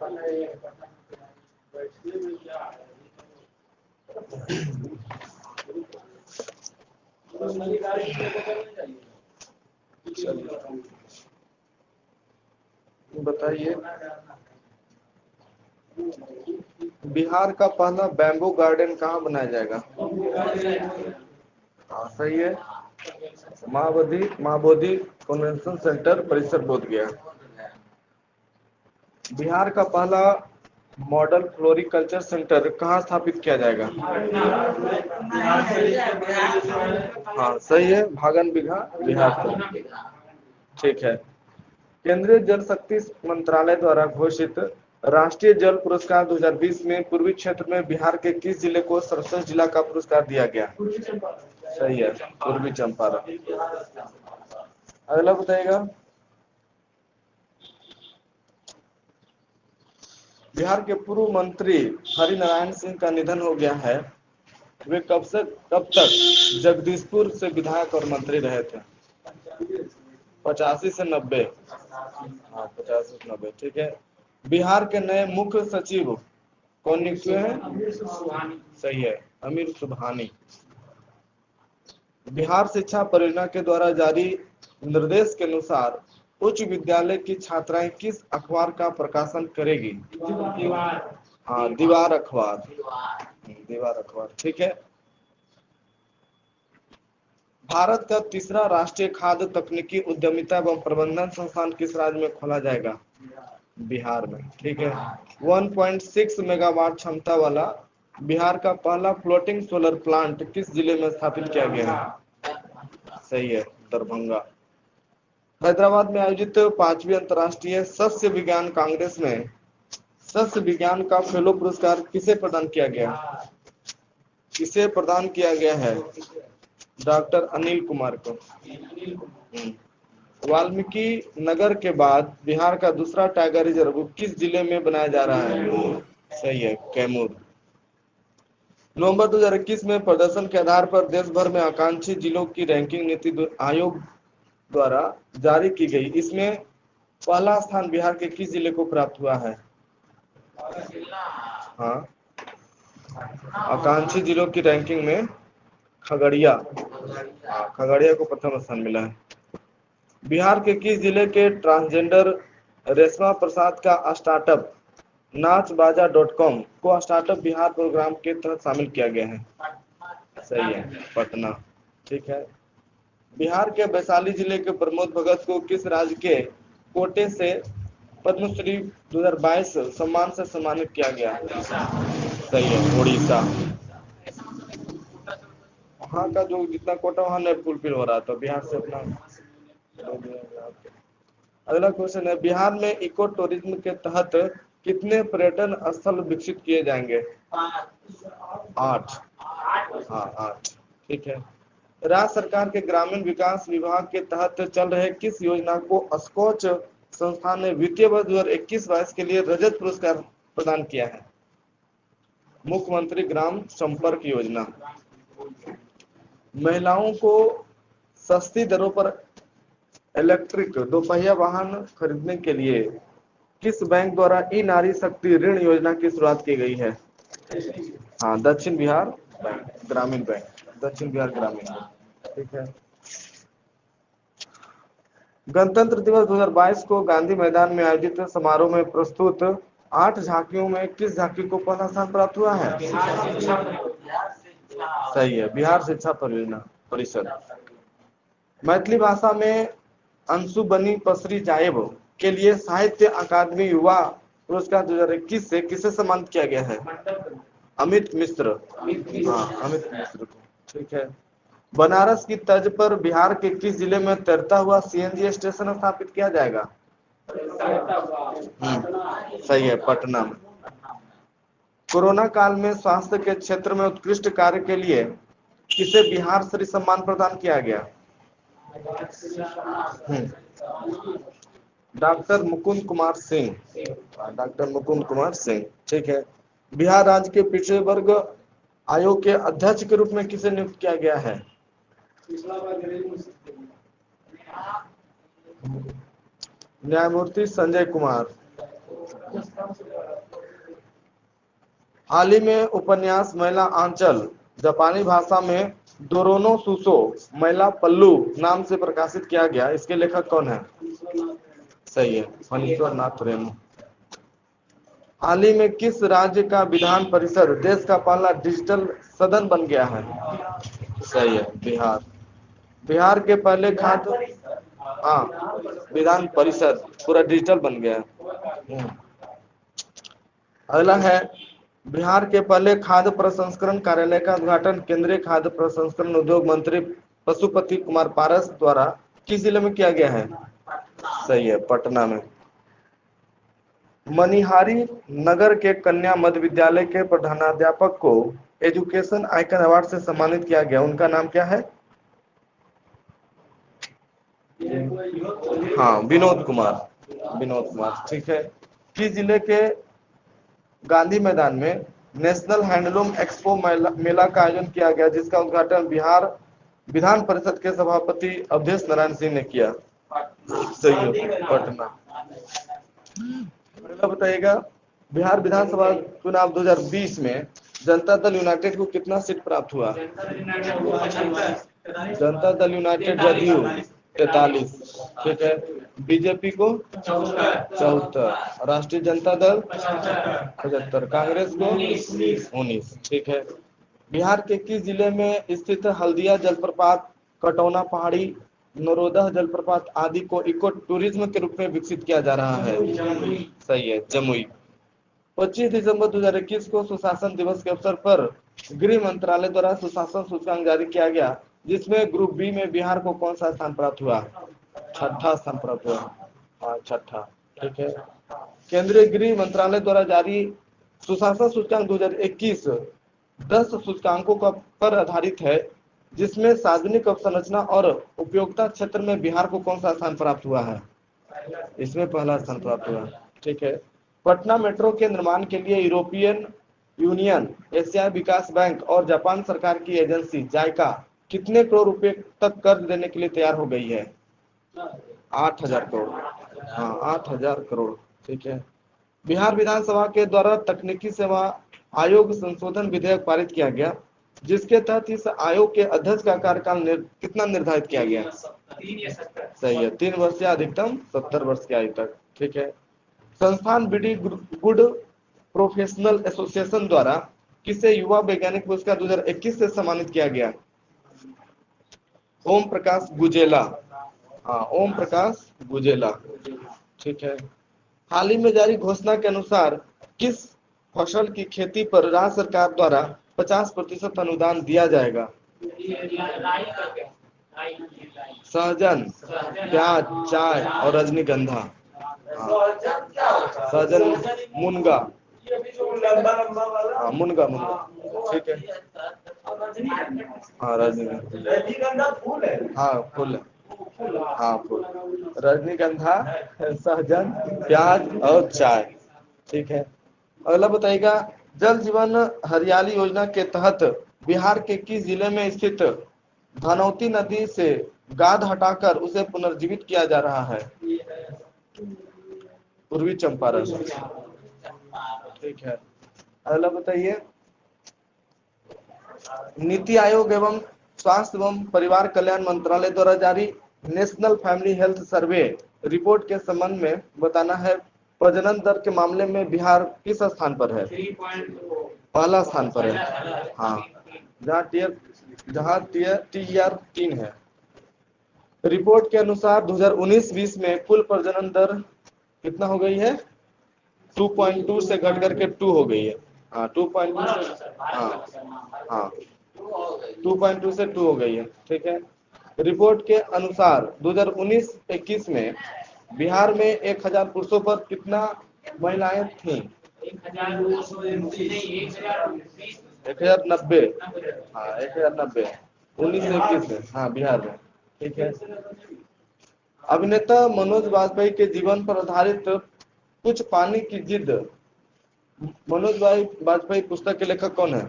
बताइए। बिहार का पहला बैम्बू गार्डन कहाँ बनाया जाएगा? हाँ सही है, महाबोधि कन्वेंशन सेंटर, परिसर, बोध गया। बिहार का पहला मॉडल फ्लोरिकल्चर सेंटर कहाँ स्थापित किया जाएगा? हाँ सही है, भागन बिघा, बिहार। ठीक है। केंद्रीय जल शक्ति मंत्रालय द्वारा घोषित राष्ट्रीय जल पुरस्कार 2020 में पूर्वी क्षेत्र में बिहार के किस जिले को सर्वश्रेष्ठ जिला का पुरस्कार दिया गया? सही है, पूर्वी चंपारण। अगला बताइएगा। बिहार के पूर्व मंत्री हरिनारायण सिंह का निधन हो गया है। वे कब तक जगदीशपुर से विधायक और मंत्री रहे थे? 85 से 90। हाँ 50 से 90, ठीक है। बिहार के नए मुख्य सचिव कौन नियुक्त हुए हैं? सही है, अमीर सुबहानी। बिहार शिक्षा परियोजना के द्वारा जारी निर्देश के अनुसार उच्च विद्यालय की छात्राएं किस अखबार का प्रकाशन करेगी? हाँ दीवार अखबार। दीवार अखबार, ठीक है। भारत का तीसरा राष्ट्रीय खाद्य तकनीकी उद्यमिता एवं प्रबंधन संस्थान किस राज्य में खोला जाएगा? बिहार में, ठीक है। 1.6 मेगावाट क्षमता वाला बिहार का पहला फ्लोटिंग सोलर प्लांट किस जिले में स्थापित किया गया है? सही है, दरभंगा। हैदराबाद में आयोजित 5वीं अंतर्राष्ट्रीय सस्य विज्ञान कांग्रेस में सस्य विज्ञान का फेलो पुरस्कार किसे प्रदान किया गया? किसे प्रदान किया गया है? डॉक्टर अनिल कुमार को। वाल्मीकि नगर के बाद बिहार का दूसरा टाइगर रिजर्व किस जिले में बनाया जा रहा है? सही है, कैमूर। नवंबर 2021 में प्रदर्शन के आधार पर देश भर में आकांक्षी जिलों की रैंकिंग नीति आयोग द्वारा जारी की गई। इसमें पहला स्थान बिहार के किस जिले को प्राप्त हुआ है? हाँ, आकांक्षी जिलों की रैंकिंग में खगड़िया, खगड़िया को प्रथम स्थान मिला है। बिहार के किस जिले के ट्रांसजेंडर रेशमा प्रसाद का स्टार्टअप नाचबाजा.com को स्टार्टअप बिहार प्रोग्राम के तहत शामिल किया गया है? सही है, पटना, ठीक है। बिहार के वैशाली जिले के प्रमोद भगत को किस राज्य के कोटे से पद्मश्री 2022 सम्मान से सम्मानित किया गया? सही है, उड़ीसा। वहाँ का जो जितना कोटा वहाँ नहीं फुलफिल हो रहा था, बिहार से अपना। अगला क्वेश्चन है, बिहार में इको टूरिज्म के तहत कितने पर्यटन स्थल विकसित किए जाएंगे? 8। हाँ 8, ठीक है। राज्य सरकार के ग्रामीण विकास विभाग के तहत चल रहे किस योजना को स्कॉच संस्थान ने वित्तीय वर्ष 2021-22 के लिए रजत पुरस्कार प्रदान किया है? मुख्यमंत्री ग्राम संपर्क योजना। महिलाओं को सस्ती दरों पर इलेक्ट्रिक दोपहिया वाहन खरीदने के लिए किस बैंक द्वारा ई नारी शक्ति ऋण योजना की शुरुआत की गई है? हाँ, दक्षिण बिहार बैंक, ग्रामीण बैंक, दक्षिण बिहार ग्रामीण, ठीक है। गणतंत्र दिवस 2022 को गांधी मैदान में आयोजित समारोह में प्रस्तुत 8 झांकियों में किस झांकी को पहला स्थान प्राप्त हुआ है? सही है, बिहार शिक्षा परियोजना परिषद। मैथिली भाषा में अंशु बनी पसरी जाएब के लिए साहित्य अकादमी युवा पुरस्कार 2021 से किसे सम्मानित किया गया है? अमित मिश्र। हाँ, अमित मिश्र को, ठीक है। बनारस की तर्ज पर बिहार के किस जिले में तैरता हुआ सीएनजी स्टेशन स्थापित किया जाएगा? सही है, पटना में। कोरोना काल में स्वास्थ्य के क्षेत्र में उत्कृष्ट कार्य के लिए किसे बिहार श्री सम्मान प्रदान किया गया? डॉक्टर मुकुंद कुमार सिंह, डॉक्टर मुकुंद कुमार सिंह, ठीक है। बिहार राज्य के पिछड़े वर्ग आयोग के अध्यक्ष के रूप में किसे नियुक्त किया गया है? न्यायमूर्ति संजय कुमार। हाल ही में उपन्यास महिला आंचल जापानी भाषा में दोरोनो सुसो महिला पल्लू नाम से प्रकाशित किया गया। इसके लेखक कौन है? सही है, फणीश्वर नाथ रेणु। हाल ही में किस राज्य का विधान परिषद देश का पहला डिजिटल सदन बन गया है? सही है, बिहार। बिहार के पहले खाद्य, हाँ, विधान परिषद पूरा डिजिटल बन गया है। अगला है, बिहार के पहले खाद्य प्रसंस्करण कार्यालय का उद्घाटन केंद्रीय खाद्य प्रसंस्करण उद्योग मंत्री पशुपति कुमार पारस द्वारा किस जिले में किया गया है? सही है, पटना में। मनिहारी नगर के कन्या मध्य विद्यालय के प्रधानाध्यापक को एजुकेशन आइकन अवार्ड से सम्मानित किया गया। उनका नाम क्या है? हाँ, विनोद कुमार। विनोद कुमार, ठीक है। किस जिले के गांधी मैदान में नेशनल हैंडलूम एक्सपो मेला का आयोजन किया गया, जिसका उद्घाटन बिहार विधान परिषद के सभापति अवधेश नारायण सिंह ने किया? सही है, पटना। अगला बताइएगा, बिहार विधानसभा चुनाव 2020 में जनता दल यूनाइटेड को कितना सीट प्राप्त हुआ? जनता दल यूनाइटेड जदयू 43, ठीक है। बीजेपी को 74, राष्ट्रीय जनता दल 75, कांग्रेस को 19, ठीक है। बिहार के किस जिले में स्थित हल्दिया जलप्रपात, कटौना पहाड़ी, नरोदा जलप्रपात आदि को इको टूरिज्म के रूप में विकसित किया जा रहा है? सही है, जमुई। 25 दिसंबर 2021 को सुशासन दिवस के अवसर पर गृह मंत्रालय द्वारा सुशासन सूचकांक जारी किया गया, जिसमें ग्रुप बी में बिहार को कौन सा स्थान प्राप्त हुआ? छठा स्थान प्राप्त हुआ। हाँ, छठा, ठीक है। केंद्रीय गृह मंत्रालय द्वारा जारी सुशासन सूचकांक 2021 10 सूचकांकों का पर आधारित है, जिसमें सार्वजनिक अवसंरचना और उपयोगिता क्षेत्र में बिहार को कौन सा स्थान प्राप्त हुआ है? इसमें पहला स्थान प्राप्त हुआ, ठीक है। पटना मेट्रो के निर्माण के लिए यूरोपियन यूनियन, एशियाई विकास बैंक और जापान सरकार की एजेंसी जायका कितने करोड़ रुपए तक कर्ज देने के लिए तैयार हो गई है? 8,000 करोड़। हाँ, 8,000 करोड़, ठीक है। बिहार विधानसभा के द्वारा तकनीकी सेवा आयोग संशोधन विधेयक पारित किया गया, जिसके तहत इस आयोग के अध्यक्ष का कार्यकाल कितना निर्धारित किया गया? सही है, 3 वर्ष या अधिकतम 70 वर्ष की आयु तक, ठीक है। संस्थान बीडी गुड प्रोफेशनल एसोसिएशन द्वारा किसे युवा वैज्ञानिक पुरस्कार 2021 से सम्मानित किया गया? ओम प्रकाश गुजेला। हाँ, ओम प्रकाश गुजेला, ठीक है। हाल ही में जारी घोषणा के अनुसार किस फसल की खेती पर राज्य सरकार द्वारा 50% अनुदान दिया जाएगा? सहजन, प्याज, चाय और रजनीगंधा। हाँ, सहजन, मुनगा। हाँ, मुनगा, ठीक है। हाँ, रजनीगंधा फूल है। हाँ, फूल है। हाँ, फूल। रजनीगंधा, सहजन, प्याज और चाय, ठीक है। अगला बताइएगा, जल जीवन हरियाली योजना के तहत बिहार के किस जिले में स्थित धनौती नदी से गाद हटाकर उसे पुनर्जीवित किया जा रहा है? पूर्वी चंपारण, ठीक है। अगला बताइए, नीति आयोग एवं स्वास्थ्य एवं परिवार कल्याण मंत्रालय द्वारा जारी national family health survey report के संबंध में बताना है, प्रजनन दर के मामले में बिहार किस स्थान पर है? पहला स्थान पर है। हाँ, जहाँ टीआर 3 है। रिपोर्ट के अनुसार 2019-20 में कुल प्रजनन दर कितना हो गई है? 2.2 से घट करके 2 हो गई है। हाँ, 2.2 से, हाँ 2.2 से 2 हो गई है, ठीक है। रिपोर्ट के अनुसार 2019-21 में बिहार में 1,000 पुरुषों पर कितना महिलाएं थीं? 1,090। हाँ, 1,090, 1921 में, हाँ, बिहार में, ठीक है। अभिनेता मनोज वाजपेयी के जीवन पर आधारित कुछ पानी की जिद मनोज वाजपेयी पुस्तक के लेखक कौन है?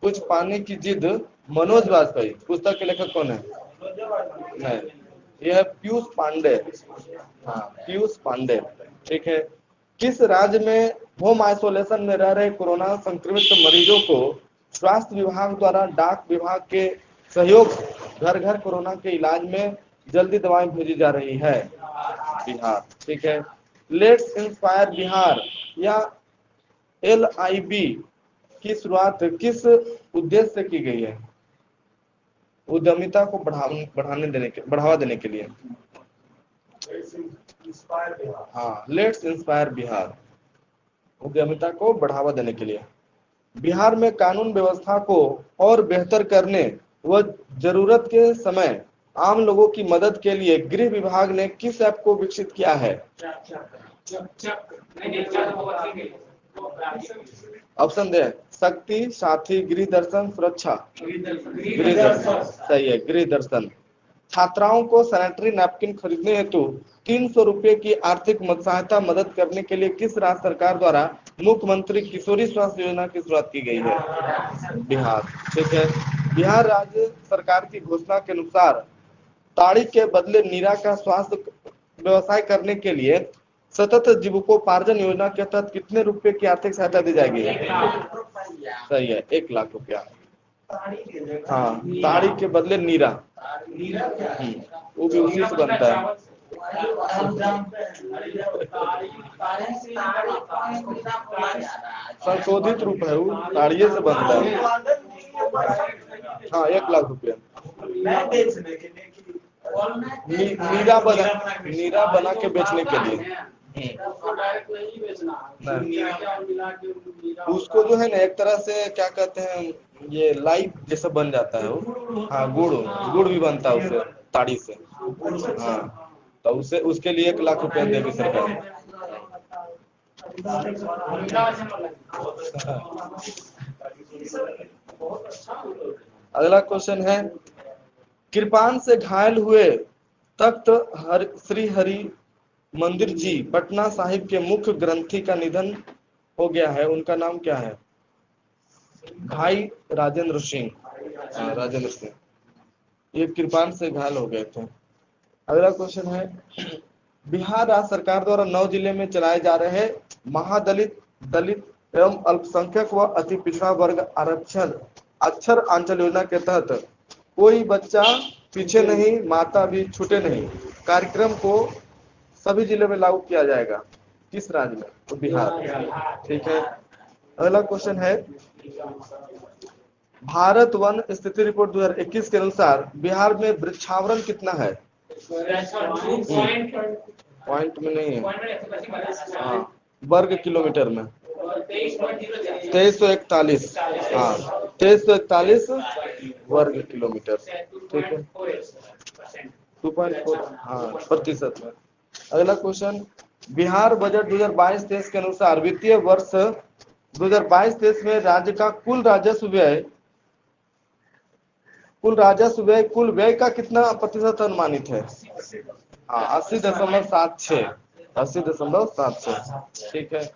कुछ पानी की जिद मनोज वाजपेयी पुस्तक के लेखक कौन है? नहीं, यह है पीयूष पांडे। हाँ, पीयूष पांडे, ठीक है। किस राज्य में होम आइसोलेशन में रह रहे कोरोना संक्रमित मरीजों को स्वास्थ्य विभाग द्वारा डाक विभाग के सहयोग से घर घर कोरोना के इलाज में जल्दी दवाएं भेजी जा रही है? बिहार। ठीक है। लेट्स इंस्पायर बिहार या LIB की शुरुआत किस उद्देश्य से की गई है? उद्यमिता को बढ़ावा देने के लिए। हाँ, लेट्स इंस्पायर बिहार, उद्यमिता को बढ़ावा देने के लिए। बिहार में कानून व्यवस्था को और बेहतर करने व जरूरत के समय आम लोगों की मदद के लिए गृह विभाग ने किस ऐप को विकसित किया है? ऑप्शन दे, शक्ति, साथी, गृह दर्शन, सुरक्षा। गृह दर्शन सही है, गृह दर्शन। छात्राओं को सैनिटरी नैपकिन खरीदने हेतु 300 रुपए की आर्थिक सहायता मदद करने के लिए किस राज्य सरकार द्वारा मुख्यमंत्री किशोरी स्वास्थ्य योजना की शुरुआत की गई है? बिहार। ठीक है। बिहार राज्य सरकार की घोषणा के अनुसार ताड़ी के बदले नीरा का स्वास्थ्य व्यवसाय करने के लिए सतत जीविकोपार्जन योजना के तहत कितने रुपए की आर्थिक सहायता दी जाएगी? सही है, 1 लाख रुपया। हाँ, ताड़ी के बदले नीरा, वो भी उसी से बनता है। संशोधित रूप है, वो ताड़िये से बनता है। हाँ, 1 लाख रुपया। नीरा बना के बेचने के लिए। उसको जो है ना एक तरह से क्या कहते हैं, ये लाइव जैसा बन जाता है वो। हाँ, गुड़ भी बनता है उससे, ताड़ी से। हाँ, तो उसे उसके लिए 1 लाख रुपया देगी सरकार। अगला क्वेश्चन है, कृपान से घायल हुए तख्त श्री हरि मंदिर जी पटना साहिब के मुख्य ग्रंथी का निधन हो गया है, उनका नाम क्या है? भाई राजेंद्र सिंह। राजेंद्र सिंह, ये कृपान से घायल हो गए थे। अगला क्वेश्चन है, बिहार राज्य सरकार द्वारा 9 जिले में चलाए जा रहे महादलित, दलित एवं अल्पसंख्यक व अति पिछड़ा वर्ग आरक्षण अक्षर आंचल योजना के तहत कोई बच्चा पीछे नहीं, माता भी छूटे नहीं कार्यक्रम को सभी जिले में लागू किया जाएगा, किस राज्य में? तो बिहार। ठीक है। अगला क्वेश्चन है, भारत वन स्थिति रिपोर्ट 2021 के अनुसार बिहार में वृक्षावरण कितना है? पॉइंट में नहीं है, हाँ, वर्ग किलोमीटर में 2341। हाँ, 2341 वर्ग किलोमीटर। ठीक है, 2.4, हाँ, प्रतिशत में। अगला क्वेश्चन, बिहार बजट 2022-23 के अनुसार वित्तीय वर्ष 2022-23 में राज्य का कुल राजस्व व्यय कुल व्यय का कितना प्रतिशत अनुमानित है? हाँ, 80.76। 80.76। ठीक है।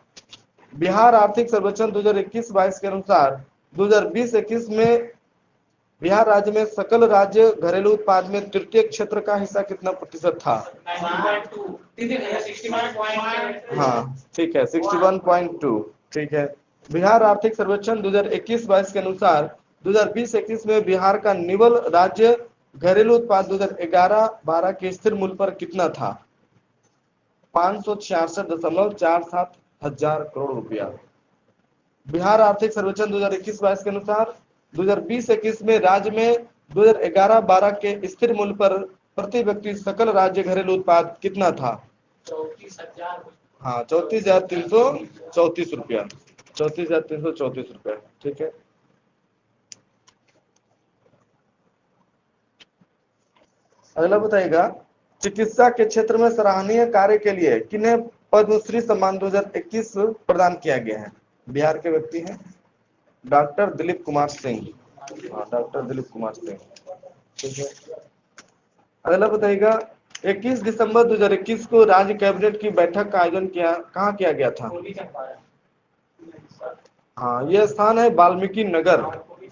बिहार आर्थिक सर्वेक्षण 2021-22 के अनुसार 2020-21 में बिहार राज्य में सकल राज्य घरेलू उत्पाद में तृतीय क्षेत्र का हिस्सा कितना प्रतिशत था? हाँ, ठीक है, 61.2। ठीक है। बिहार आर्थिक सर्वेक्षण 2021-22 के अनुसार 2020-21 में बिहार का निवल राज्य घरेलू उत्पाद 2011-12 के स्थिर मूल्य पर कितना था? 566.47 हजार करोड़ रुपया। बिहार आर्थिक सर्वेक्षण 2021-22 के अनुसार 2020-21 में राज्य में 2011-12 के स्थिर मूल्य पर प्रति व्यक्ति सकल राज्य घरेलू उत्पाद कितना था? 34,000। हाँ, 34,334 रुपया। 34,334 रुपया। ठीक है। अगला बताइएगा, चिकित्सा के क्षेत्र में सराहनीय कार्य के लिए किन्हें पद्मश्री सम्मान 2021 प्रदान किया गया है? बिहार के व्यक्ति हैं डॉक्टर दिलीप कुमार सिंह। हाँ, डॉक्टर दिलीप कुमार सिंह। ठीक है। अगला बताइएगा, 21 दिसंबर 2021 को राज्य कैबिनेट की बैठक का आयोजन कहाँ किया गया था? हाँ, यह स्थान है वाल्मीकि नगर।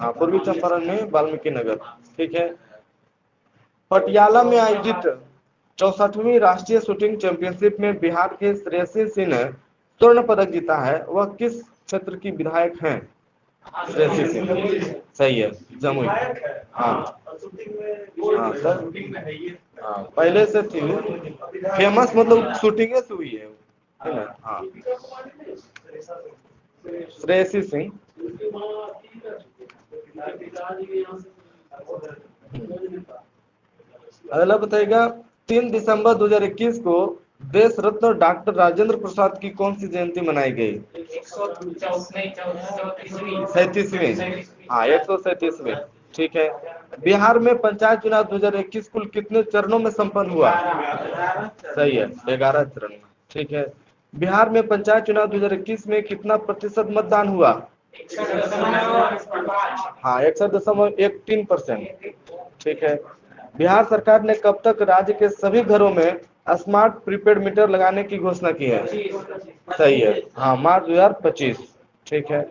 हाँ, पूर्वी चंपारण में वाल्मीकि नगर। ठीक है। पटियाला में आयोजित 64वीं राष्ट्रीय शूटिंग चैंपियनशिप में बिहार के श्रेयसी सिंह स्वर्ण पदक जीता है वह किस क्षेत्र की विधायक हैं? श्रेयसी सिंह। सही है, जमुई। हाँ हाँ सर, हाँ पहले से थी वो, फेमस मतलब शूटिंग से हुई है ना? हाँ, श्रेयसी सिंह। अगला बताइएगा, 3 दिसंबर 2021 को देश रत्न डॉक्टर राजेंद्र प्रसाद की कौन सी जयंती मनाई गई? 37वीं। हाँ, 137वीं। ठीक है। बिहार में पंचायत चुनाव 2021 कुल कितने चरणों में संपन्न हुआ? सही है, 11 चरण में। ठीक है। बिहार में पंचायत चुनाव 2021 में कितना प्रतिशत मतदान हुआ? हाँ, 61.13%। ठीक है। बिहार सरकार ने कब तक राज्य के सभी घरों में स्मार्ट प्रीपेड मीटर लगाने की घोषणा की है? सही है, हाँ, मार्च 2025। ठीक है।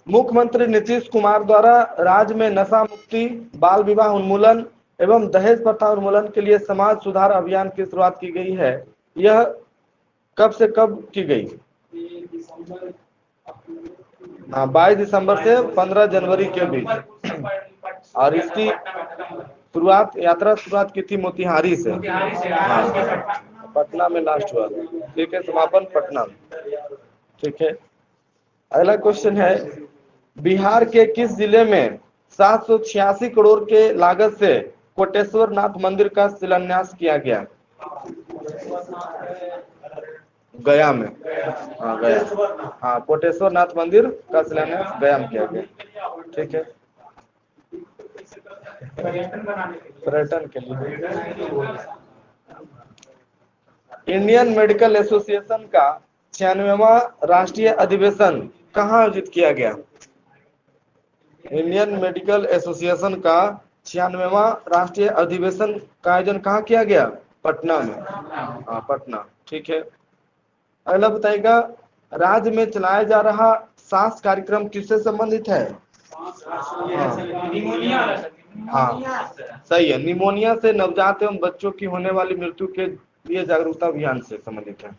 मुख्यमंत्री नीतीश कुमार द्वारा राज्य में नशा मुक्ति, बाल विवाह उन्मूलन एवं दहेज प्रथा उन्मूलन के लिए समाज सुधार अभियान की शुरुआत की गई है। यह कब से कब की गई? हाँ, 22 दिसंबर से 15 जनवरी के बीच। और इसकी शुरुआत की थी मोतिहारी से। हाँ, पटना में लास्ट हुआ। ठीक है, समापन पटना में। ठीक है। अगला क्वेश्चन है, बिहार के किस जिले में 786 करोड़ के लागत से कोटेश्वर नाथ मंदिर का शिलान्यास किया गया? गया में। हाँ, गया। हाँ, कोटेश्वर नाथ मंदिर का शिलान्यास गया में किया गया। ठीक है। पर्यटन के लिए। इंडियन मेडिकल एसोसिएशन का 96वां राष्ट्रीय अधिवेशन कहाँ आयोजित किया गया? इंडियन मेडिकल एसोसिएशन का 96वां राष्ट्रीय अधिवेशन का आयोजन कहाँ किया गया? पटना में। हाँ, पटना। ठीक है। अगला बताइएगा, राज्य में चलाया जा रहा सांस कार्यक्रम किससे संबंधित है? हाँ, सही है, निमोनिया से नवजात एवं बच्चों की होने वाली मृत्यु के लिए जागरूकता अभियान से संबंधित है।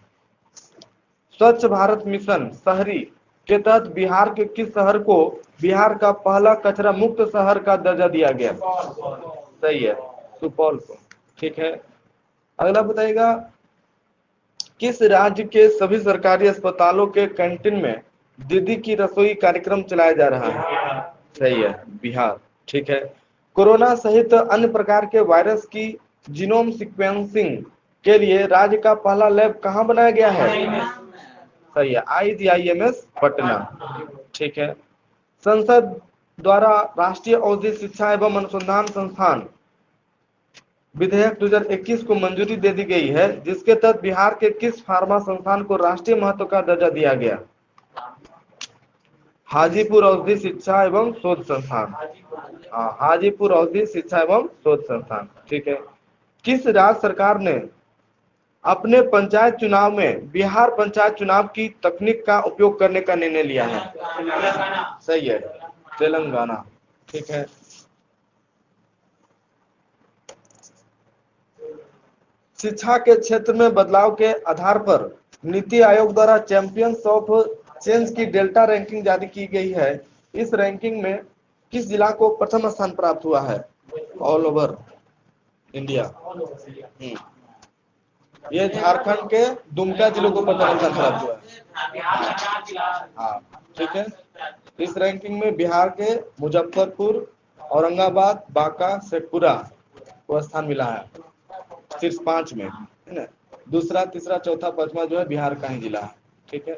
स्वच्छ भारत मिशन शहरी के तहत बिहार के किस शहर को बिहार का पहला कचरा मुक्त शहर का दर्जा दिया गया? सही है, सुपौल को। ठीक है। अगला बताइएगा, किस राज्य के सभी सरकारी अस्पतालों के कैंटीन में दीदी की रसोई कार्यक्रम चलाया जा रहा है? सही है, बिहार। ठीक है। कोरोना सहित अन्य प्रकार के वायरस की जीनोम सीक्वेंसिंग के लिए राज्य का पहला लैब कहाँ बनाया गया है? सही है, IGIMS पटना। ठीक है। संसद द्वारा राष्ट्रीय औद्योगिक शिक्षा एवं अनुसंधान संस्थान विधेयक 2021 को मंजूरी दे दी गई है, जिसके तहत बिहार के किस फार्मा संस्थान को राष्ट्रीय महत्व का दर्जा दिया गया? हाजीपुर औद्योगिक शिक्षा एवं शोध संस्थान। हाँ, हाजीपुर औद्योगिक शिक्षा एवं शोध संस्थान। ठीक है। किस राज्य सरकार ने अपने पंचायत चुनाव में बिहार पंचायत चुनाव की तकनीक का उपयोग करने का निर्णय लिया है? सही है, तेलंगाना। ठीक है। शिक्षा के क्षेत्र में बदलाव के आधार पर नीति आयोग द्वारा चैंपियंस ऑफ चेंज की डेल्टा रैंकिंग जारी की गई है। इस रैंकिंग में किस जिला को प्रथम स्थान प्राप्त हुआ है? All over India. ये झारखंड के दुमका जिले को प्रथम स्थान प्राप्त हुआ है। हाँ, ठीक है। इस रैंकिंग में बिहार के मुजफ्फरपुर, औरंगाबाद, बांका, शेखपुरा को स्थान मिला है शीर्ष 5 में, है ना? दूसरा, तीसरा, चौथा, पांचवा जो है बिहार का ही जिला है। ठीक है।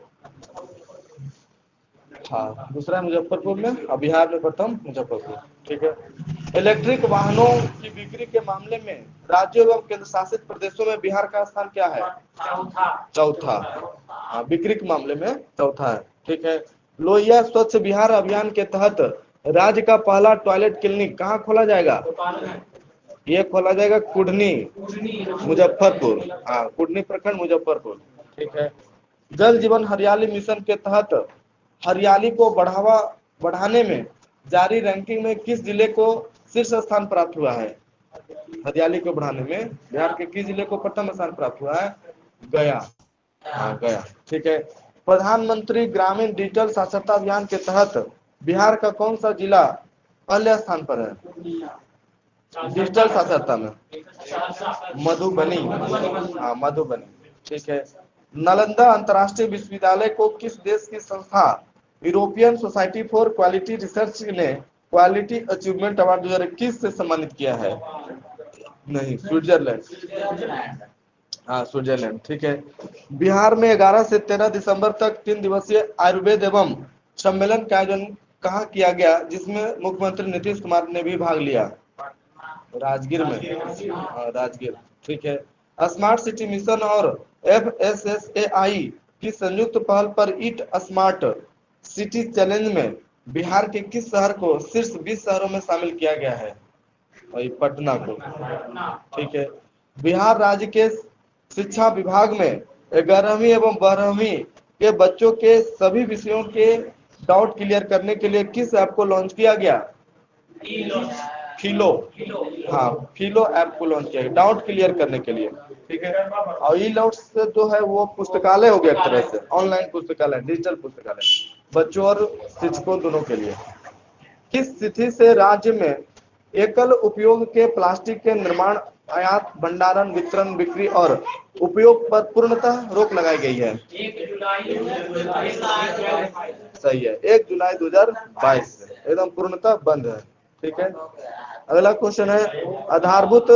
हाँ, दूसरा मुजफ्फरपुर में और बिहार में प्रथम मुजफ्फरपुर। ठीक है। इलेक्ट्रिक वाहनों की बिक्री के मामले में राज्यों एवं केंद्र शासित प्रदेशों में बिहार का स्थान क्या है? चौथा। हाँ, बिक्री के मामले में चौथा है। ठीक है। लोहिया स्वच्छ बिहार अभियान के तहत राज्य का पहला टॉयलेट क्लिनिक कहाँ खोला जाएगा? ये खोला जाएगा कुढ़नी, मुजफ्फरपुर। हाँ, कुढ़नी प्रखंड, मुजफ्फरपुर। ठीक है। जल जीवन हरियाली मिशन के तहत हरियाली को बढ़ाने में जारी रैंकिंग में किस जिले को शीर्ष स्थान प्राप्त हुआ है? हरियाली को बढ़ाने में बिहार के किस जिले को प्रथम स्थान प्राप्त हुआ है? गया। हाँ, गया। ठीक है। प्रधानमंत्री ग्रामीण डिजिटल साक्षरता अभियान के तहत बिहार का कौन सा जिला पहले स्थान पर है डिजिटल साक्षरता में? मधुबनी। हाँ, मधुबनी। ठीक है। नालंदा अंतर्राष्ट्रीय विश्वविद्यालय को किस देश की संस्था European society for quality research ने क्वालिटी अचीवमेंट अवार्ड 2021 से सम्मानित किया है? नहीं, स्विट्जरलैंड। हाँ, स्विट्जरलैंड। ठीक है। बिहार में 11 से 13 दिसंबर तक 3 दिवसीय आयुर्वेद एवं सम्मेलन का आयोजन कहाँ किया गया, जिसमें मुख्यमंत्री नीतीश कुमार ने भी भाग लिया? राजगीर में। हाँ, राजगीर। ठीक है। स्मार्ट सिटी मिशन और FSSAI की संयुक्त पहल पर ईट स्मार्ट सिटी चैलेंज में बिहार के किस शहर को शीर्ष 20 शहरों में शामिल किया गया है? वही पटना को। ठीक है। बिहार राज्य के शिक्षा विभाग में 11वीं एवं 12वीं के बच्चों के सभी विषयों के डाउट क्लियर करने के लिए किस ऐप को लॉन्च किया गया? फिलो। हाँ, फिलो ऐप को लॉन्च किया गया डाउट क्लियर करने के लिए। ठीक है। और ई लाउट से जो है वो पुस्तकालय हो गया एक तरह से, ऑनलाइन पुस्तकालय, डिजिटल पुस्तकालय, बच्चों और शिक्षकों दोनों के लिए। किस तिथि से राज्य में एकल उपयोग के प्लास्टिक के निर्माण, आयात, भंडारण, वितरण, बिक्री और उपयोग पर पूर्णतः रोक लगाई गई है? 1 जुलाई 2022। सही है, 1 जुलाई 2022 से एकदम पूर्णतः बंद है। ठीक है। अगला क्वेश्चन है, आधारभूत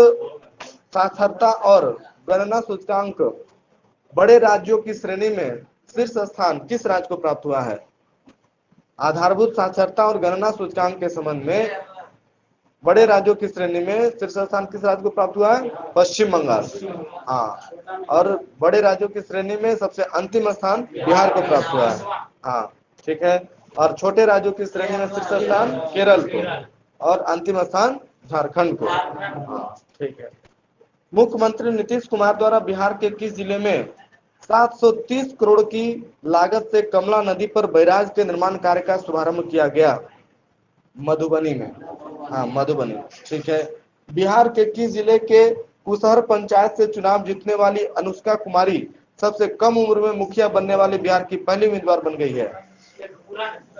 साक्षरता और गणना सूचकांक बड़े राज्यों की श्रेणी में शीर्ष स्थान किस राज्य को प्राप्त हुआ है? आधारभूत साक्षरता और गणना सूचकांक के संबंध में बड़े राज्यों की श्रेणी में शीर्ष स्थान किस राज्य को प्राप्त हुआ है? पश्चिम बंगाल। हाँ, और बड़े राज्यों की श्रेणी में सबसे अंतिम स्थान बिहार को प्राप्त हुआ है। हाँ, ठीक है। और छोटे राज्यों की श्रेणी में शीर्ष स्थान केरल को और अंतिम स्थान झारखंड को। हाँ, ठीक है। मुख्यमंत्री नीतीश कुमार द्वारा बिहार के किस जिले में 730 करोड़ की लागत से कमला नदी पर बैराज के निर्माण कार्य का शुभारंभ किया गया? मधुबनी में। हाँ, मधुबनी। ठीक है। बिहार के किस जिले के कुशहर पंचायत से चुनाव जीतने वाली अनुष्का कुमारी सबसे कम उम्र में मुखिया बनने वाली बिहार की पहली उम्मीदवार बन गई है?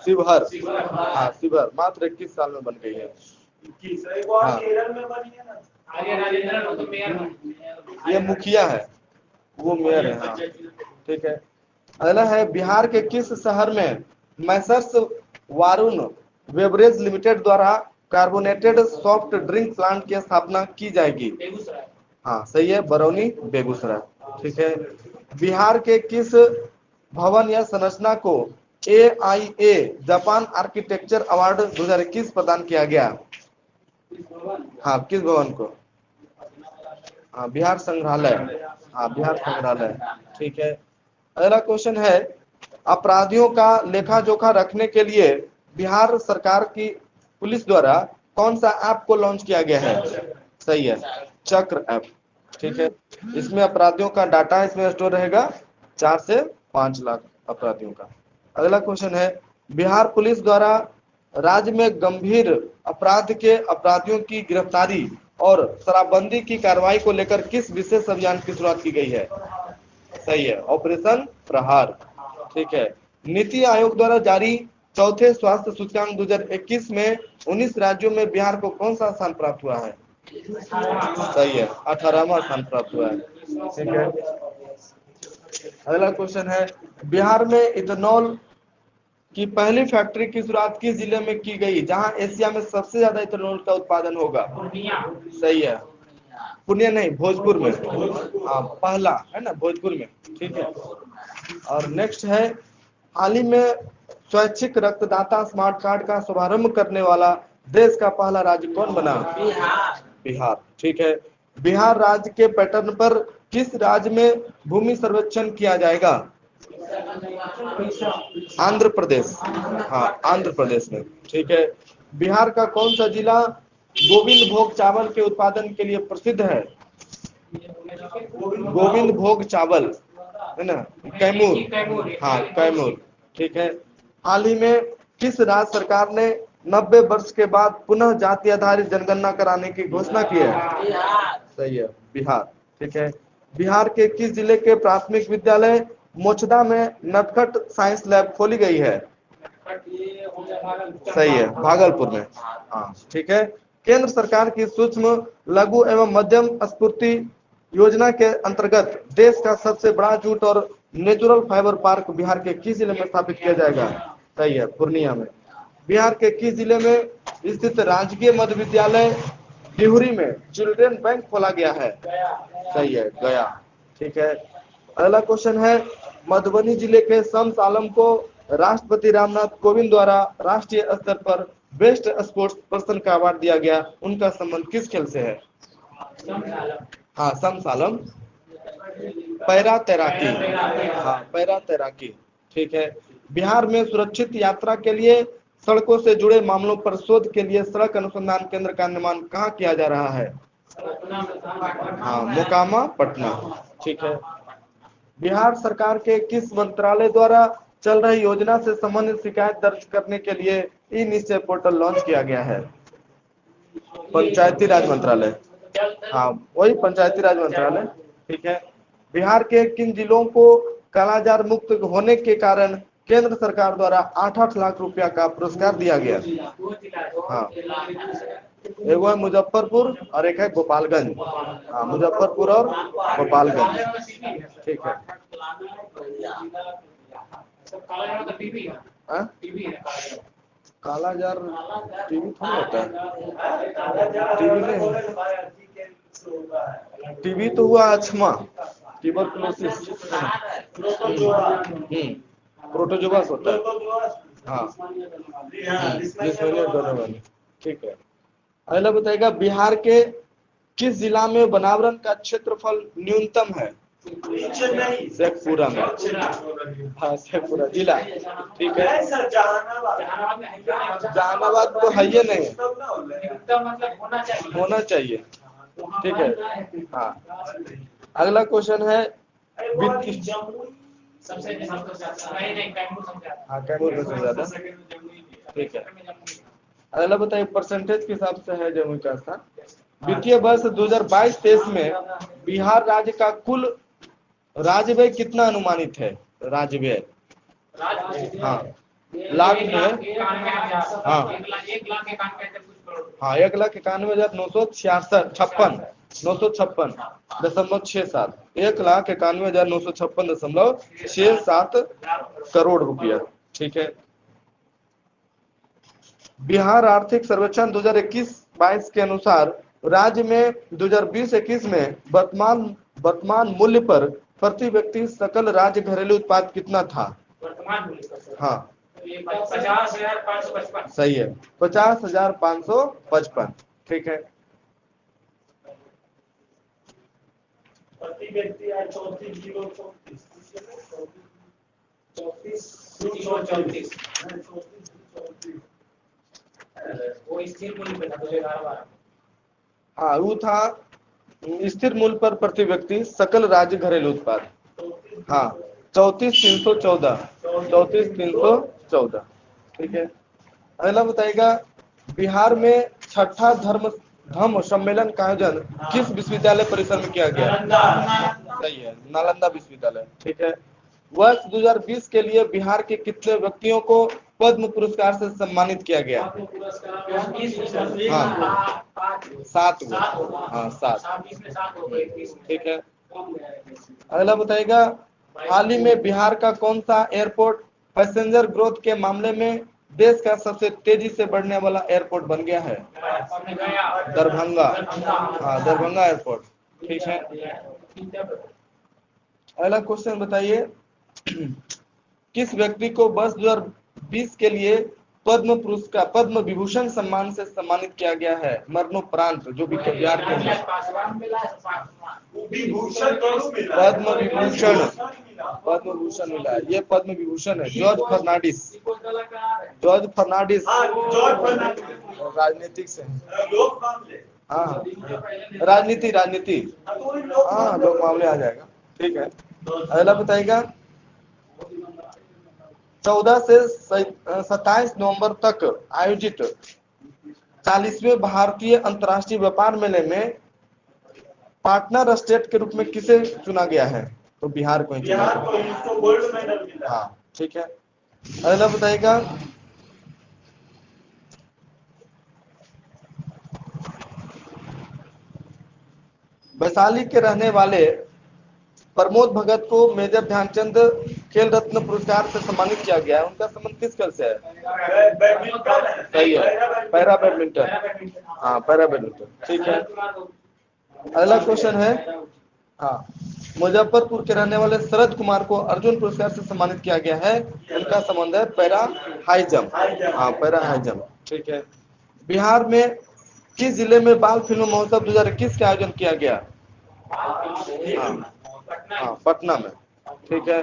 शिवहर। हाँ, शिवहर मात्र 21 साल में बन गई है। हाँ, ये मुखिया है, वो मेयर है। हाँ, ठीक है। अगला है, बिहार के किस शहर में मैसर्स वारुण बेवरेज लिमिटेड द्वारा कार्बोनेटेड सॉफ्ट ड्रिंक प्लांट की स्थापना की जाएगी? हाँ, सही है, बरौनी, बेगूसराय। ठीक है। बिहार के किस भवन या संरचना को AIA जापान आर्किटेक्चर अवार्ड 2021 प्रदान किया गया? हाँ, किस भवन को? हाँ, बिहार संग्रहालय। हाँ, बिहार संग्रहालय। ठीक है। अगला क्वेश्चन है, अपराधियों का लेखा जोखा रखने के लिए बिहार सरकार की पुलिस द्वारा कौन सा ऐप को लॉन्च किया गया है? सही है, चक्र ऐप। ठीक है। इसमें अपराधियों का डाटा इसमें स्टोर रहेगा, 4 से 5 लाख अपराधियों का। अगला क्वेश्चन है, बिहार पुलिस द्वारा राज्य में गंभीर अपराध के अपराधियों की गिरफ्तारी और शराबबंदी की कार्रवाई को लेकर किस विशेष अभियान की शुरुआत की गई है? सही है, ऑपरेशन प्रहार। ठीक है। नीति आयोग द्वारा जारी चौथे स्वास्थ्य सूचकांक 2021 में 19 राज्यों में बिहार को कौन सा स्थान प्राप्त हुआ है? सही है, 18वां स्थान प्राप्त हुआ है। ठीक है। अगला क्वेश्चन है, बिहार में इथेनॉल की पहली फैक्ट्री की शुरुआत किस जिले में की गई, जहां एशिया में सबसे ज्यादा इथेनॉल का उत्पादन होगा? सही है, पूर्णिया नहीं, भोजपुर में। हाँ, पहला है ना, भोजपुर में। ठीक है। और नेक्स्ट है, हाल ही में स्वैच्छिक रक्तदाता स्मार्ट कार्ड का शुभारंभ करने वाला देश का पहला राज्य कौन बना? बिहार। ठीक है। बिहार राज्य के पैटर्न पर किस राज्य में भूमि सर्वेक्षण किया जाएगा? आंध्र प्रदेश। हाँ, आंध्र प्रदेश में। ठीक है। बिहार का कौन सा जिला गोविंद भोग चावल के उत्पादन के लिए प्रसिद्ध है? गोविंद भोग चावल है ना, कैमूर। हाँ, कैमूर। ठीक है। हाल ही में किस राज्य सरकार ने 90 वर्ष के बाद पुनः जाति आधारित जनगणना कराने की घोषणा की है? सही है, बिहार। ठीक है। बिहार के किस जिले के प्राथमिक विद्यालय मोचदा में नटखट साइंस लैब खोली गई है? सही है, भागलपुर में। हाँ, ठीक है। केंद्र सरकार की सूक्ष्म लघु एवं मध्यम स्फूर्ति योजना के अंतर्गत देश का सबसे बड़ा जूट और नेचुरल फाइबर पार्क बिहार के किस जिले में स्थापित किया जाएगा? सही है, पूर्णिया में। बिहार के किस जिले में स्थित राजकीय मध्य विद्यालय डिहुरी में चिल्ड्रन बैंक खोला गया है? सही है, गया। ठीक है। अगला क्वेश्चन है, मधुबनी जिले के शम्स आलम को राष्ट्रपति रामनाथ कोविंद द्वारा राष्ट्रीय स्तर पर बेस्ट स्पोर्ट्स पर्सन का अवार्ड दिया गया, उनका संबंध किस खेल से है? हाँ, शम्स आलम पैरा तैराकी। हाँ, पैरा तैराकी। ठीक है। बिहार में सुरक्षित यात्रा के लिए सड़कों से जुड़े मामलों पर शोध के लिए सड़क अनुसंधान केंद्र का निर्माण कहाँ किया जा रहा है? हाँ, मोकामा, पटना। ठीक है। बिहार सरकार के किस मंत्रालय द्वारा चल रही योजना से संबंधित शिकायत दर्ज करने के लिए ई निश्चय पोर्टल लॉन्च किया गया है? पंचायती राज मंत्रालय। हाँ, वही पंचायती राज मंत्रालय। ठीक है। बिहार के किन जिलों को कालाजार मुक्त होने के कारण केंद्र सरकार द्वारा 8-8 लाख रुपया का पुरस्कार दिया गया? हाँ, एक है मुजफ्फरपुर और एक है गोपालगंज। हाँ, मुजफ्फरपुर और गोपालगंज। ठीक है। हाँ? कालाजार टीवी थोड़ी होता है, टीवी नहीं, टीवी तो हुआ अक्षमा, ट्यूबरकुलोसिस, प्रोटोजोआस होता है। हाँ, ठीक है। अगला बताइएगा, बिहार के किस जिला में वनावरण का क्षेत्रफल न्यूनतम है? शेखपुरा में। हाँ, शेखपुरा जिला। ठीक है। जहानाबाद तो है ही नहीं, होना चाहिए। ठीक है। हाँ, अगला क्वेश्चन है, हाँ, कैमूर में सबसे ज्यादा। ठीक है। अगला बताइए, परसेंटेज के हिसाब से है जम्मू का स्थान। वित्तीय वर्ष 2022-23 में बिहार राज्य का कुल राजव्यय कितना अनुमानित है? राजव्यय, हाँ, लाख में। हाँ, 1,91,956.67 1,91,956.67 करोड़ रुपया। ठीक है। बिहार आर्थिक सर्वेक्षण 2021-22 के अनुसार राज्य में 2020-21 में वर्तमान मूल्य पर प्रति व्यक्ति सकल राज्य घरेलू उत्पाद कितना था? हाँ, 50,555। सही है, 50,555। ठीक है। प्रति व्यक्ति 34,34 हाँ, वो था स्थिर मूल्य पर प्रति व्यक्ति सकल राज्य घरेलू उत्पाद। हाँ, 34,314। 34,314। ठीक है। अगला बताइएगा, बिहार में छठा धम्म सम्मेलन का आयोजन किस विश्वविद्यालय परिसर में किया गया? सही है, नालंदा विश्वविद्यालय। ठीक है। वर्ष 2020 के लिए बिहार के कितने व्यक्तियों को पद्म पुरस्कार से सम्मानित किया गया? हाँ, 7 गो। हाँ, 7। ठीक है। अगला बताइएगा, हाल ही में बिहार का कौन सा एयरपोर्ट पैसेंजर ग्रोथ के मामले में देश का सबसे तेजी से बढ़ने वाला एयरपोर्ट बन गया है? दरभंगा। हाँ, दरभंगा एयरपोर्ट। ठीक है। अगला क्वेश्चन बताइए, किस व्यक्ति को वर्ष 2020 के लिए पद्म विभूषण सम्मान से सम्मानित किया गया है मरणोपरांत, जो भी बिहार के पद्म विभूषण मिला है? ये पद्म विभूषण है जॉर्ज फर्नांडिस। राजनीतिक से। हाँ, राजनीति। हाँ, लोक मामले आ जाएगा। ठीक है। अगला बताइएगा, 14 से 27 नवंबर तक आयोजित 40वें भारतीय अंतर्राष्ट्रीय व्यापार मेले में पार्टनर स्टेट के रूप में किसे चुना गया है? तो बिहार को ही चुना गया। इसको गोल्ड मेडल मिला। हाँ ठीक है। अगला बताइएगा, वैशाली के रहने वाले प्रमोद भगत को मेजर ध्यानचंद खेल रत्न पुरस्कार से सम्मानित किया गया है। उनका संबंध किस खेल से है? बैडमिंटन है। सही है, पैरा बैडमिंटन। हाँ पैरा बैडमिंटन, ठीक है। अगला क्वेश्चन है, हाँ, मुजफ्फरपुर के रहने वाले शरद कुमार को अर्जुन पुरस्कार से सम्मानित किया गया है। उनका संबंध है पैरा हाई जंप। हाँ पैरा हाई जंप, ठीक है। बिहार में किस जिले में बाल फिल्म महोत्सव 2021 का आयोजन किया गया? हाँ पटना में, ठीक है।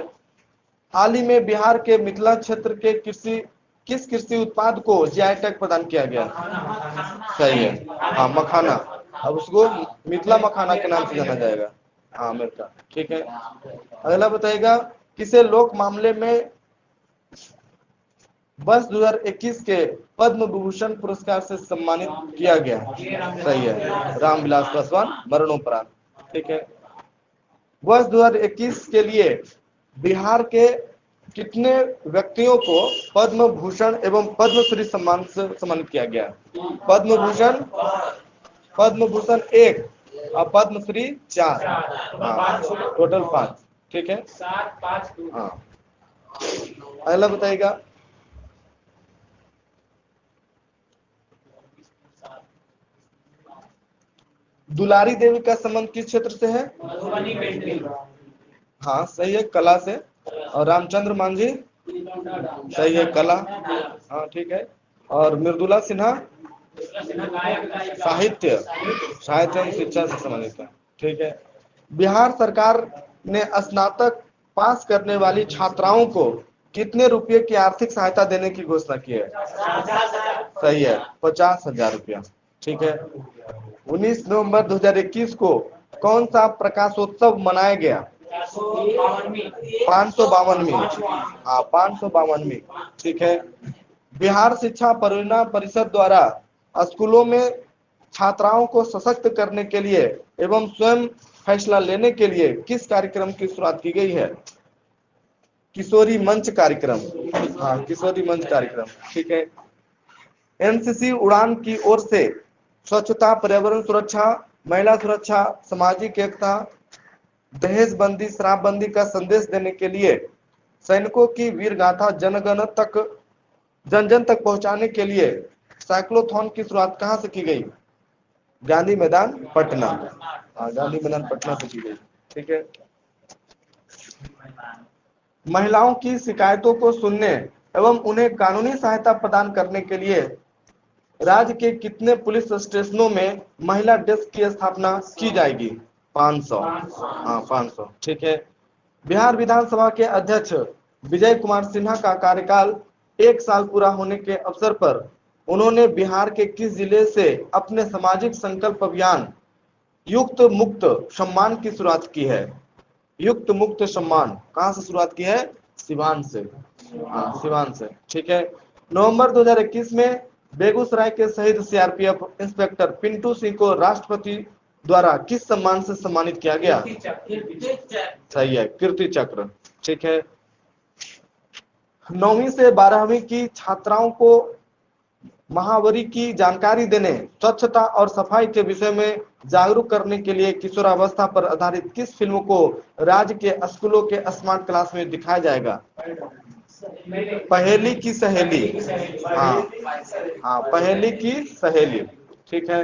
हाल ही में बिहार के मिथिला क्षेत्र के किस कृषि उत्पाद को जीआई टैग प्रदान किया गया? सही है, हाँ मखाना। अब उसको मिथिला मखाना के नाम से जाना जाएगा। हाँ अमेरिका, ठीक है। अगला बताइएगा, किसे लोक मामले में वर्ष 2021 के पद्म विभूषण पुरस्कार से सम्मानित किया गया? सही है, रामविलास पासवान मरणोपरांत, ठीक है। वर्ष 2021 के लिए बिहार के कितने व्यक्तियों को पद्म भूषण एवं पद्मश्री सम्मान से सम्मानित किया गया? पद्म भूषण 1 और पद्मश्री 4। हाँ टोटल 5, ठीक है। हाँ अगला बताइएगा, दुलारी देवी का संबंध किस क्षेत्र से है? हाँ सही है, कला से। और रामचंद्र मांझी, सही है, कला। हाँ ठीक है। और मृदुला सिन्हा, साहित्य एवं शिक्षा से संबंधित है, ठीक है। बिहार सरकार ने स्नातक पास करने वाली छात्राओं को कितने रुपए की आर्थिक सहायता देने की घोषणा की है? सही है, 50,000 रुपया, ठीक है। 19 नवंबर 2021 को कौन सा प्रकाशोत्सव मनाया गया? 552वीं। हाँ 552वीं, ठीक है। बिहार शिक्षा परियोजना परिषद द्वारा स्कूलों में छात्राओं को सशक्त करने के लिए एवं स्वयं फैसला लेने के लिए किस कार्यक्रम की शुरुआत की गई है? किशोरी मंच कार्यक्रम। हाँ किशोरी मंच कार्यक्रम, ठीक है। एनसीसी उड़ान की ओर से स्वच्छता, पर्यावरण सुरक्षा, महिला सुरक्षा, सामाजिक एकता, दहेज बंदी, शराबबंदी का संदेश देने के लिए सैनिकों की वीर गाथा जन जन तक पहुंचाने के लिए साइक्लोथॉन की शुरुआत कहां से की गई? गांधी मैदान पटना। हाँ गांधी मैदान पटना से की गई, ठीक है। महिलाओं की शिकायतों को सुनने एवं उन्हें कानूनी सहायता प्रदान करने के लिए राज्य के कितने पुलिस स्टेशनों में महिला डेस्क की स्थापना की जाएगी? 500। हाँ 500, ठीक है। बिहार विधानसभा के अध्यक्ष विजय कुमार सिन्हा का कार्यकाल 1 साल पूरा होने के अवसर पर उन्होंने बिहार के किस जिले से अपने सामाजिक संकल्प अभियान युक्त मुक्त सम्मान की शुरुआत की है? युक्त मुक्त सम्मान कहां से शुरुआत की है? सिवान से। हाँ सिवान से, ठीक है। नवंबर 2021 में बेगूसराय के शहीद सीआरपीएफ इंस्पेक्टर पिंटू सिंह को राष्ट्रपति द्वारा किस सम्मान से सम्मानित किया गया? सही है, कीर्ति चक्र, ठीक है। 9वीं से 12वीं की छात्राओं को महावरी की जानकारी देने, स्वच्छता और सफाई के विषय में जागरूक करने के लिए किशोरावस्था पर आधारित किस फिल्म को राज्य के स्कूलों के स्मार्ट क्लास में दिखाया जाएगा? पहेली की सहेली। हाँ हाँ पहेली की सहेली, ठीक है।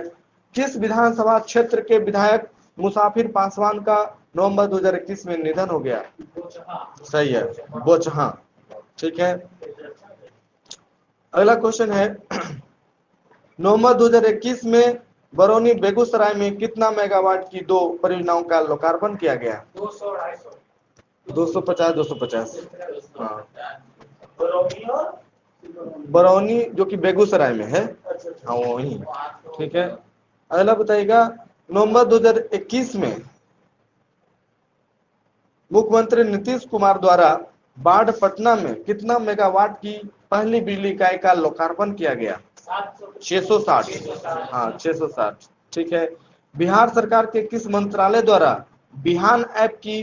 किस विधानसभा क्षेत्र के विधायक मुसाफिर पासवान का नवंबर 2021 में निधन हो गया? सही है, बोचहा, ठीक है। अगला क्वेश्चन है, नवंबर 2021 में बरौनी बेगूसराय में कितना मेगावाट की 2 परियोजनाओं का लोकार्पण किया गया? 250 250। हाँ बरौनी जो कि बेगूसराय में है, हाँ वही, ठीक है। अगला बताइएगा, नवंबर 2021 में मुख्यमंत्री नीतीश कुमार द्वारा बाढ़ पटना में कितना मेगावाट की पहली बिजली इकाई का लोकार्पण किया गया? 660। हाँ 660। ठीक है। बिहार सरकार के किस मंत्रालय द्वारा बिहान ऐप की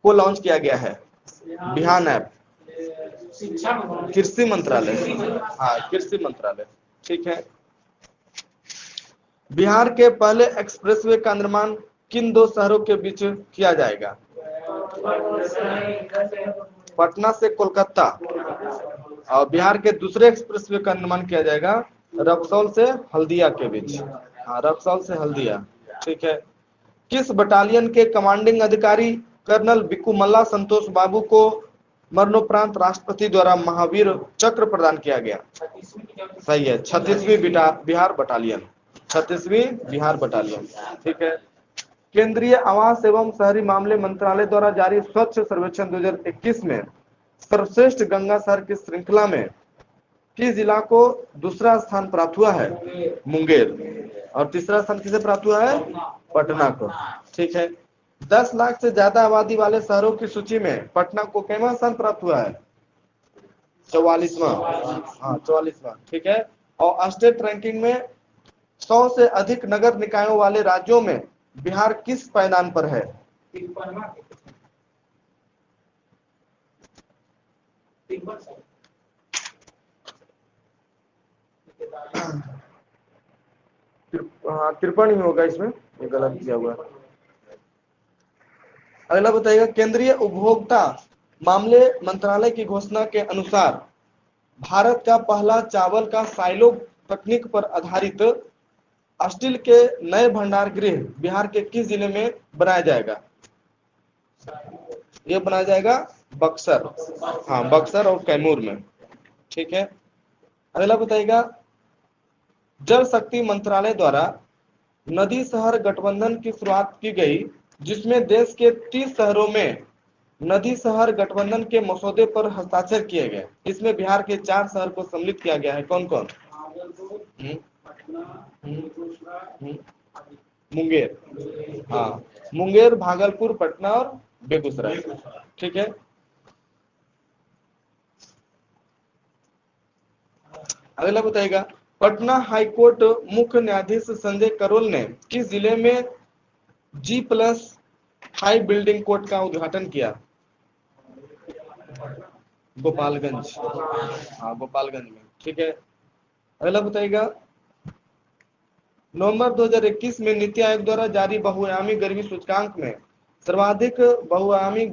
को लॉन्च किया गया है? बिहान ऐप कृषि मंत्रालय। हाँ कृषि मंत्रालय। ठीक है। बिहार के पहले एक्सप्रेसवे का निर्माण किन दो शहरों के बीच किया जाएगा? पटना से कोलकाता। और बिहार के दूसरे एक्सप्रेसवे का निर्माण किया जाएगा रक्सौल से हल्दिया के बीच। हाँ रक्सौल से हल्दिया। ठीक है। किस बटालियन के कमांडिंग अधिकारी कर्नल बिकुमल्ला संतोष बाबू को मरणोपरांत राष्ट्रपति द्वारा महावीर चक्र प्रदान किया गया? सही है 36वीं बिहार बटालियन। 36वीं बिहार बटालियन। ठीक है। केंद्रीय आवास एवं शहरी मामले मंत्रालय द्वारा जारी स्वच्छ सर्वेक्षण 2021 में सर्वश्रेष्ठ गंगा शहर की श्रृंखला में किस जिला को दूसरा स्थान प्राप्त हुआ है? मुंगेर। और तीसरा स्थान किसे प्राप्त हुआ है? पटना को। ठीक है। 10 लाख से ज्यादा आबादी वाले शहरों की सूची में पटना को कितना स्थान प्राप्त हुआ है? 44वां। हाँ 44वां। ठीक है। और स्टेट रैंकिंग में 100 से अधिक नगर निकायों वाले राज्यों में बिहार किस पायदान पर है? हाँ 53 ही होगा इसमें, ये गलत किया हुआ है। अगला बताइएगा, केंद्रीय उपभोक्ता मामले मंत्रालय की घोषणा के अनुसार भारत का पहला चावल का साइलो तकनीक पर आधारित स्टील के नए भंडार गृह बिहार के किस जिले में बनाया जाएगा? ये बनाया जाएगा बक्सर। हाँ बक्सर और कैमूर में। ठीक है। अगला बताइएगा, जल शक्ति मंत्रालय द्वारा नदी शहर गठबंधन की शुरुआत की गई, जिसमें देश के 30 शहरों में नदी शहर गठबंधन के मसौदे पर हस्ताक्षर किए गए। इसमें बिहार के 4 शहर को सम्मिलित किया गया है। कौन कौन? मुंगेर। हाँ मुंगेर, भागलपुर, पटना और बेगूसराय। ठीक है। अगला बताइएगा, पटना हाईकोर्ट मुख्य न्यायाधीश संजय करोल ने किस जिले में G+5 बिल्डिंग कोर्ट का उद्घाटन किया? गोपालगंज। हाँ गोपालगंज में। ठीक है। अगला बताइएगा, नवंबर 2021 में नीति आयोग द्वारा जारी बहुआयामी गरीबी सूचकांक में सर्वाधिक बहुआयामी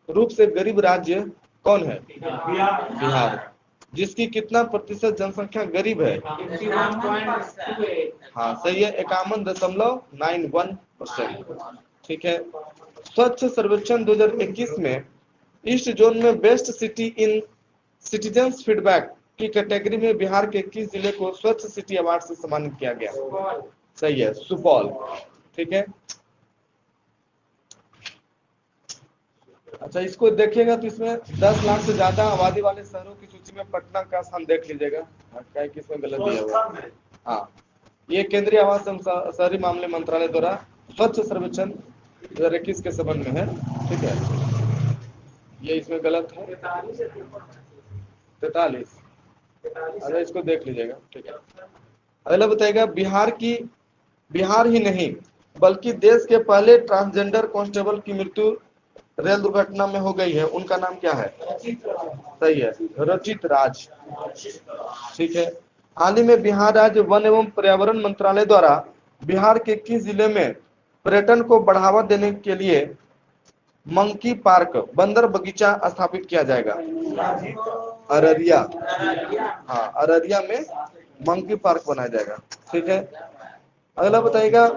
रूप से गरीब राज्य कौन है? बिहार। जिसकी कितना प्रतिशत जनसंख्या गरीब है? हाँ सही है 51.91%। ठीक है। स्वच्छ सर्वेक्षण 2021 में ईस्ट जोन में best city in citizens feedback की कैटेगरी में बिहार के किस जिले को स्वच्छ सिटी अवार्ड से सम्मानित किया गया? सही है सुपौल। ठीक है। अच्छा इसको देखिएगा तो इसमें 10 लाख से ज्यादा आबादी वाले शहरों की सूची में पटना का स्थान देख लीजिएगा, क्या किसमें गलत दिया हुआ है। हाँ ये केंद्रीय आवास एवं शहरी मामले मंत्रालय द्वारा स्वच्छ सर्वेक्षण 2021 के संबंध में है। ठीक है। ये इसमें गलत है 43। अरे इसको देख लीजिएगा। ठीक है। अगला बताइएगा, बिहार ही नहीं बल्कि देश के पहले ट्रांसजेंडर कांस्टेबल की मृत्यु रेल दुर्घटना में हो गई है, उनका नाम क्या है? सही है रचित राज। ठीक है। हाल ही में बिहार राज्य वन एवं पर्यावरण मंत्रालय द्वारा बिहार के किस जिले में पर्यटन को बढ़ावा देने के लिए मंकी पार्क बंदर बगीचा स्थापित किया जाएगा? अररिया। हाँ अररिया में मंकी पार्क बनाया जाएगा। ठीक है। अगला बताइएगा,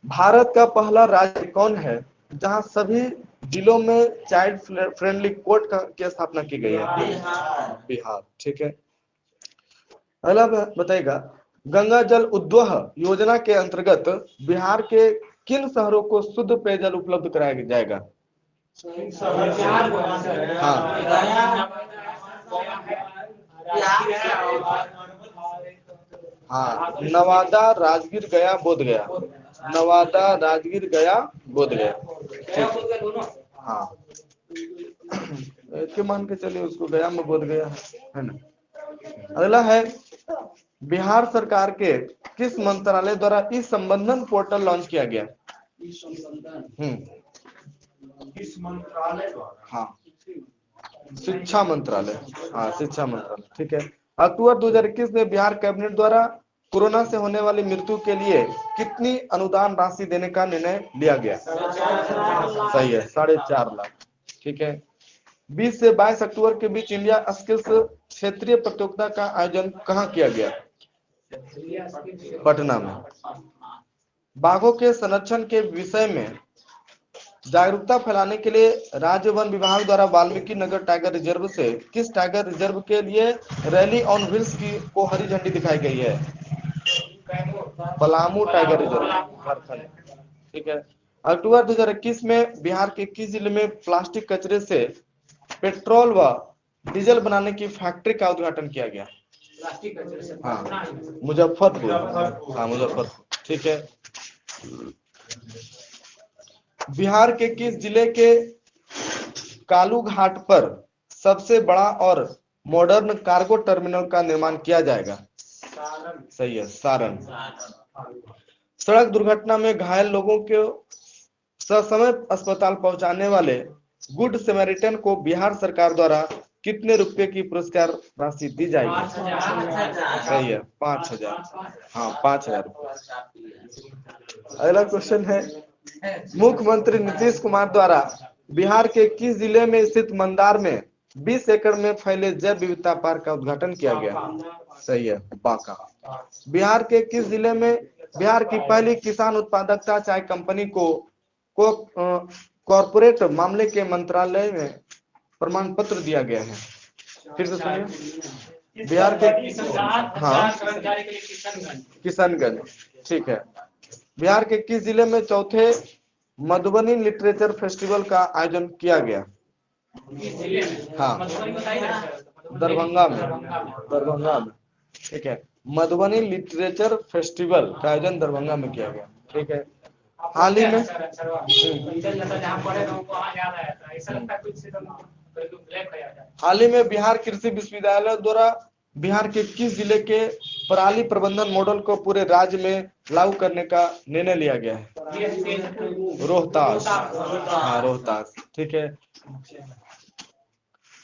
भारत का पहला राज्य कौन है जहां सभी जिलों में चाइल्ड फ्रेंडली कोर्ट की स्थापना की गई है? बिहार। ठीक है। अगला बताइएगा, गंगा जल उद्वह योजना के अंतर्गत बिहार के किन शहरों को शुद्ध पेयजल उपलब्ध कराया जाएगा? हाँ नवादा, राजगीर, गया, बोध गया। नवादा, राजगीर, गया, बोध गया। हाँ के मान के चलिए उसको गया में बोध गया है ना। अगला है, बिहार सरकार के किस मंत्रालय द्वारा ई संबंधन पोर्टल लॉन्च किया गया? इस मंत्रालय द्वारा, हाँ, शिक्षा मंत्रालय। हाँ, शिक्षा मंत्रालय, ठीक है। अक्टूबर 2021 में बिहार कैबिनेट द्वारा कोरोना से होने वाली मृत्यु के लिए कितनी अनुदान राशि देने का निर्णय लिया गया? सही है, 4.5 लाख, ठीक है। 20 से 22 अक्टूबर के बीच इंडिया स्किल्स क्षेत्रीय प्रतियोगिता का आयोजन कहाँ किया गया? पटना में। बाघों के संरक्षण के विषय में जागरूकता फैलाने के लिए राज्य वन विभाग द्वारा वाल्मीकि नगर टाइगर रिजर्व से किस टाइगर रिजर्व के लिए रैली ऑन व्हील्स को हरी झंडी दिखाई गई है? पलामू टाइगर रिजर्व, झारखंड, ठीक है। अक्टूबर 2021 में बिहार के किस जिले में प्लास्टिक कचरे से पेट्रोल व डीजल बनाने की फैक्ट्री का उद्घाटन किया गया? हाँ, मुजफ्फरपुर। हाँ, मुजफ्फरपुर, ठीक है। बिहार के किस जिले के कालू घाट पर सबसे बड़ा और मॉडर्न कार्गो टर्मिनल का निर्माण किया जाएगा? सही है, सारण। सड़क दुर्घटना में घायल लोगों को ससमय अस्पताल पहुंचाने वाले गुड समैरिटन को बिहार सरकार द्वारा कितने रुपए की पुरस्कार राशि दी जाएगी? सही है, 5,000। हाँ, 5,000 रुपए। अगला क्वेश्चन है, मुख्यमंत्री नीतीश कुमार द्वारा बिहार के किस जिले में स्थित मंदार में 20 एकड़ में फैले जैव विविधता पार्क का उद्घाटन किया गया? सही है, बांका। बिहार के किस जिले में बिहार की पहली किसान उत्पादकता चाय कंपनी को कॉर्पोरेट मामले के मंत्रालय में प्रमाण पत्र दिया गया है? फिर से सुनिए, बिहार के हाँ, किशनगंज, ठीक है। बिहार के किस जिले में चौथे मधुबनी लिटरेचर फेस्टिवल का आयोजन किया गया? हाँ, दरभंगा में, दरभंगा में, ठीक है। मधुबनी लिटरेचर फेस्टिवल का आयोजन दरभंगा में किया गया, ठीक है। हाल ही में बिहार कृषि विश्वविद्यालय द्वारा बिहार के किस जिले के पराली प्रबंधन मॉडल को पूरे राज्य में लागू करने का निर्णय लिया गया है? रोहतास। हाँ, रोहतास, ठीक है।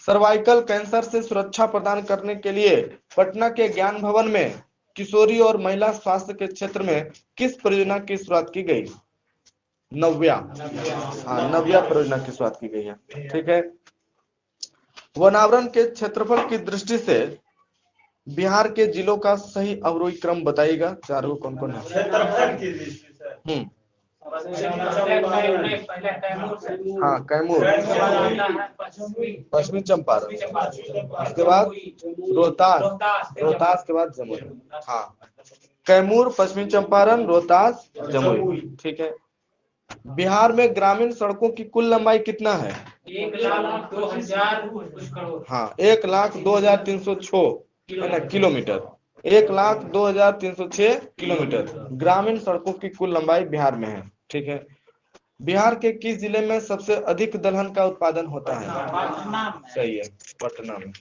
सर्वाइकल कैंसर से सुरक्षा प्रदान करने के लिए पटना के ज्ञान भवन में किशोरी और महिला स्वास्थ्य के क्षेत्र में किस परियोजना की शुरुआत की गई? नव्या। हाँ, नव्या परियोजना की शुरुआत की गई है, ठीक है। वनावरण के क्षेत्रफल की दृष्टि से बिहार के जिलों का सही अवरोही क्रम बताइएगा। चारों कौन कौन है? क्षेत्रफल की दृष्टि से हाँ, कैमूर, पश्चिमी चंपारण, उसके बाद रोहतास, रोहतास के बाद जमुई। हाँ, कैमूर, पश्चिमी चंपारण, रोहतास, जमुई, ठीक है। बिहार में ग्रामीण सड़कों की कुल लंबाई कितना है? 1,02,000 हाँ, 1,02,306 है ना किलोमीटर। 1,02,306 किलोमीटर ग्रामीण सड़कों की कुल लंबाई बिहार में है, ठीक है। बिहार के किस जिले में सबसे अधिक दलहन का उत्पादन होता है? सही है, पटना में।